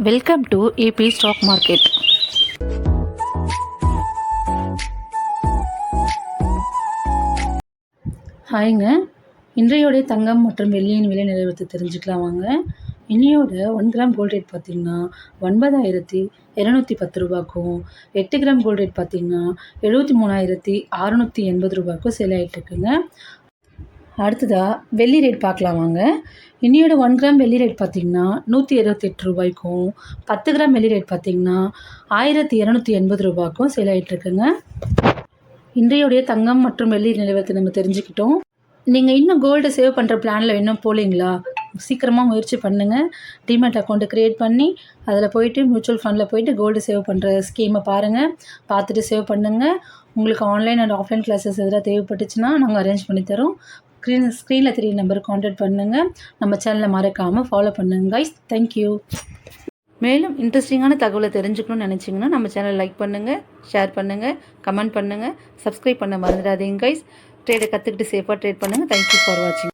Welcome to AB stock market. ஹாய்ங்க, இன்றையோடைய தங்கம் மற்றும் வெள்ளியின் விலை நிலவரத்தை தெரிஞ்சுக்கலாம் வாங்க. இன்னையோட 1 கிராம் கோல்ட் ரேட் பார்த்திங்கன்னா 9210 ரூபாய்க்கும், 8 கிராம் கோல்ட் ரேட் பார்த்திங்கன்னா 73680 ரூபாய்க்கும் சேல் ஆகிட்டு இருக்குங்க. அடுத்ததாக வெள்ளி ரேட் பார்க்கலாம் வாங்க. இன்னையோட 1 கிராம் வெள்ளி ரேட் பார்த்திங்கன்னா 178 ரூபாய்க்கும், 10 கிராம் வெள்ளி ரேட் பார்த்திங்கன்னா 1280 ரூபாய்க்கும் சேல் ஆகிட்டு இருக்குங்க. இன்றையோடைய தங்கம் மற்றும் வெள்ளி நிலவரத்தை நம்ம தெரிஞ்சுக்கிட்டோம். நீங்கள் இன்னும் கோல்டு சேவ் பண்ணுற பிளானில் இன்னும் போகலீங்களா? சீக்கிரமாக முயற்சி பண்ணுங்கள். டிமேட் அக்கௌண்ட்டை க்ரியேட் பண்ணி அதில் போயிட்டு மியூச்சுவல் ஃபண்டில் போயிட்டு கோல்டு சேவ் பண்ணுற ஸ்கீமை பாருங்கள். பார்த்துட்டு சேவ் பண்ணுங்கள். உங்களுக்கு ஆன்லைன் அண்ட் ஆஃப்லைன் கிளாஸஸ் எதாவது தேவைப்பட்டுச்சுன்னா நாங்கள் அரேஞ்ச் பண்ணி தரோம். ஸ்க்ரீனில் தெரிய நம்பருக்கு கான்டாக்ட் பண்ணுங்கள். நம்ம சேனலை மறக்காமல் ஃபாலோ பண்ணுங்கள் கைஸ். தேங்க்யூ. மேலும் இன்ட்ரெஸ்டிங்கான தகவலை தெரிஞ்சுக்கணும்னு நினச்சிங்கன்னா நம்ம சேனலை லைக் பண்ணுங்கள், ஷேர் பண்ணுங்கள், கமெண்ட் பண்ணுங்கள், சப்ஸ்கிரைப் பண்ண மறந்துடாதீங்க கைஸ். ட்ரேடை கற்றுக்கிட்டு சேஃபாக ட்ரேட் பண்ணுங்கள். தேங்க்யூ ஃபார் வாட்சிங்.